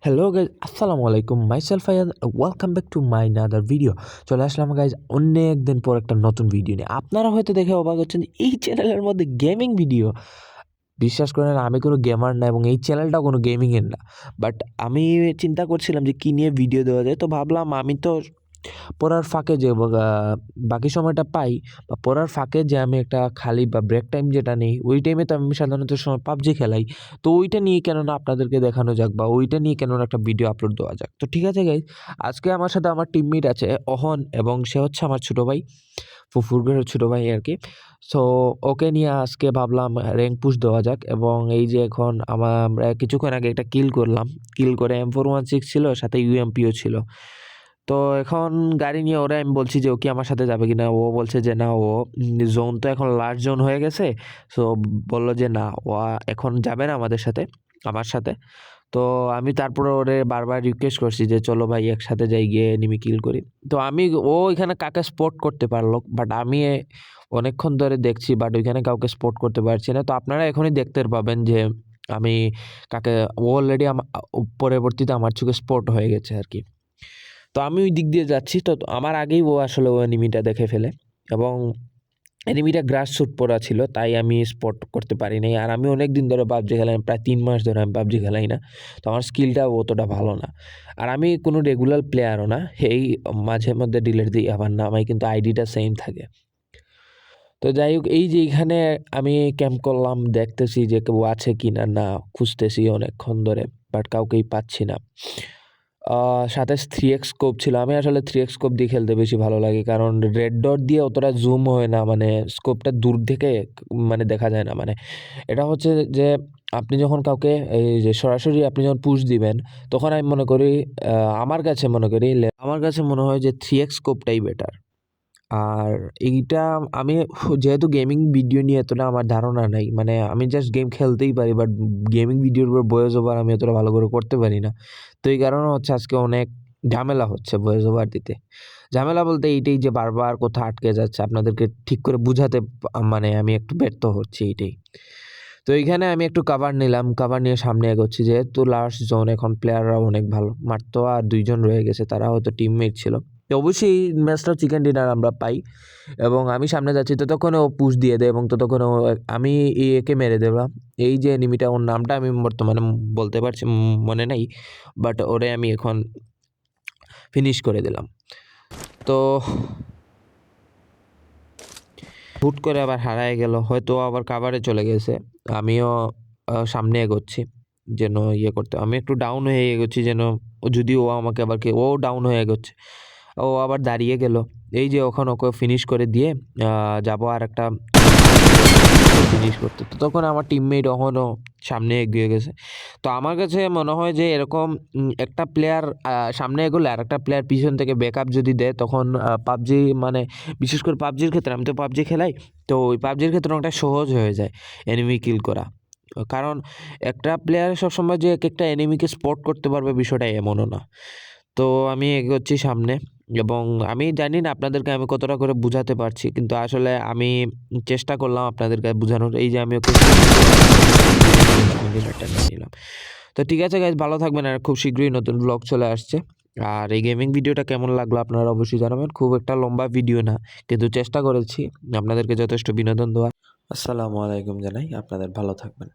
Hello guys, আসসালামু আলাইকুম। Myself Fayad, welcome back to my another video. চলে আসলাম গাইজ অনেক দিন পর একটা নতুন ভিডিও নিয়ে। আপনারা হয়তো দেখে অবাক হচ্ছেন যে এই চ্যানেলের মধ্যে গেমিং ভিডিও। বিশ্বাস করেন আমি কোনো গেমার না এবং এই চ্যানেলটাও কোনো গেমিংয়ের না। বাট আমি চিন্তা করছিলাম যে কী নিয়ে ভিডিও দেওয়া যায়, তো ভাবলাম আমি তো পড়ার ফাঁকে যে বাকি সময়টা পাই বা পড়ার ফাঁকে যে আমি একটা খালি বা ব্রেক টাইম যেটা নেই, ওই টাইমে তো আমি সাধারণত সময় পাবজি খেলাই। তো ওইটা নিয়ে কেননা আপনাদেরকে দেখানো যাক বা ওইটা নিয়ে কেননা একটা ভিডিও আপলোড দেওয়া যাক। তো ঠিক আছে গাইজ, আজকে আমার সাথে আমার টিমমেট আছে অহন, এবং সে হচ্ছে আমার ছোটো ভাই, ফুফুর ঘরের ছোটো ভাই আর কি। সো ওকে নিয়ে আজকে ভাবলাম র্যাঙ্ক পুশ দেওয়া যাক। এবং এই যে এখন আমরা কিছুক্ষণ আগে একটা কিল করলাম, কিল করে M416 ছিল, সাথে UMPও ছিল। তো এখন গাড়ি নিয়ে ওরা, আমি বলছি যে ও কি আমার সাথে যাবে কিনা, ও বলছে যে না, ও জোন তো এখন লাস্ট জোন হয়ে গেছে। সো বললো যে না, ও এখন যাবে না আমার সাথে। তো আমি তারপরে ওরে বারবার রিকোয়েস্ট করছি যে চলো ভাই একসাথে যাই, গিয়ে এনিমি কিল করি। তো ও এখানে কাকে স্পট করতে পারলো, বাট আমি অনেকক্ষণ ধরে দেখছি, বাট ওইখানে কাউকে স্পট করতে পারছি না। তো আপনারা এখনই দেখতে পাবেন যে আমি কাকে, ও অলরেডি পরবর্তীতে আমার চোখে স্পট হয়ে গেছে আর কি। তো আমি ওই দিক দিয়ে যাচ্ছি, তো আমার আগেই ও আসলে ও এনিমিটা দেখে ফেলে, এবং এনিমিটা গ্রাস স্যুট পরা ছিল, তাই আমি স্পট করতে পারি নাই। আর আমি অনেক দিন ধরে পাবজি খেলাই, প্রায় 3 মাস ধরে আমি পাবজি খেলাই না। তো আমার স্কিলটা অতটা ভালো না, আর আমি কোনো রেগুলার প্লেয়ারও না। এই মাঝে মধ্যে ডিলেট দিই, আবার না, আমি কিন্তু আইডিটা সেম থাকে। তো যাই হোক, এই যে এইখানে আমি ক্যাম্প করলাম, দেখতেছি যে কেউ আছে কি না, না খুঁজতেছি অনেকক্ষণ ধরে, বাট কাউকেই পাচ্ছি না। সাথে 3x স্কোপ ছিল। আমি আসলে 3x স্কোপ দিয়ে খেলতে বেশি ভালো লাগে, কারণ রেড ডট দিয়ে অতটা জুম হয় না, মানে স্কোপটা দূর থেকে মানে দেখা যায় না। মানে এটা হচ্ছে যে আপনি যখন কাউকে এই যে সরাসরি আপনি যখন পুশ দিবেন, তখন আমি মনে করি, আমার কাছে মনে হয় যে 3x স্কোপটাই বেটার। আর এইটা আমি যেহেতু গেমিং ভিডিও নিয়ে এতটা আমার ধারণা নাই, মানে আমি জাস্ট গেম খেলতেই পারি, বাট গেমিং ভিডিওর উপর ভয়েস ওভার আমি এতটা ভালো করে করতে পারি না। তো এই কারণে হচ্ছে আজকে অনেক ঝামেলা হচ্ছে ভয়েস ওভার দিতে। ঝামেলা বলতে এইটাই যে বারবার কোথাও আটকে যাচ্ছে, আপনাদেরকে ঠিক করে বুঝাতে মানে আমি একটু ব্যর্থ হচ্ছি এইটাই। তো এইখানে আমি একটু কাভার নিলাম, কাভার নিয়ে সামনে এগোচ্ছি, যেহেতু লাস্ট জোন, এখন প্লেয়াররাও অনেক ভালো, মাত্র আর 2 জন রয়ে গেছে, তারা হয়তো টিমমেট ছিল। তো অবশ্যই এই ম্যাচটা চিকেন ডিনার আমরা পাই, এবং আমি সামনে যাচ্ছি, ততক্ষণে ও পুশ দিয়ে দেয়, এবং ততক্ষণে আমি একে মেরে দিলাম। এই যে এনিমিটা, ওর নামটা আমি বর্তমানে বলতে পারছি, মনে নেই, বাট ওরে আমি এখন ফিনিশ করে দিলাম। তো হুট করে আবার হারায় গেল, হয়তো আবার কাভারে চলে গেছে। আমিও সামনে এগোচ্ছি যেন করতে, আমি একটু ডাউন হয়ে এগোচ্ছি যেন, যদি ও আমাকে আবার ও ডাউন হয়ে এগোচ্ছে, ও আবার দাঁড়িয়ে গেল। এই যে ওখানে ওকে ফিনিশ করে দিয়ে যাবো আর একটা ফিনিশ করতে, তো তখন আমার টিমমেট ওখানেও সামনে এগিয়ে গেছে। তো আমার কাছে মনে হয় যে এরকম একটা প্লেয়ার সামনে এগোলে আর একটা প্লেয়ার পিছন থেকে ব্যাকআপ যদি দেয়, তখন পাবজি, মানে বিশেষ করে পাবজির ক্ষেত্রে, আমি তো পাবজি খেলাই, তো ওই পাবজির ক্ষেত্রে অনেকটা সহজ হয়ে যায় এনিমি কিল করা। কারণ একটা প্লেয়ার সবসময় যে এক একটা এনিমিকে স্পট করতে পারবে, বিষয়টা এমনও না। তো আমি এগোচ্ছি সামনে, এবং আমি জানি না আপনাদেরকে আমি কতটা করে বুঝাতে পারছি, কিন্তু আসলে আমি চেষ্টা করলাম আপনাদেরকে বোঝানোর। এই যে আমি ওকে নিলাম। তো ঠিক আছে গাইজ, ভালো থাকবেন, আর খুব শীঘ্রই নতুন ব্লগ চলে আসছে। আর এই গেমিং ভিডিওটা কেমন লাগলো আপনারা অবশ্যই জানাবেন। খুব একটা লম্বা ভিডিও না, কিন্তু চেষ্টা করেছি আপনাদেরকে যথেষ্ট বিনোদন দেওয়ার। আসসালামু আলাইকুম জানাই, আপনাদের ভালো থাকবেন।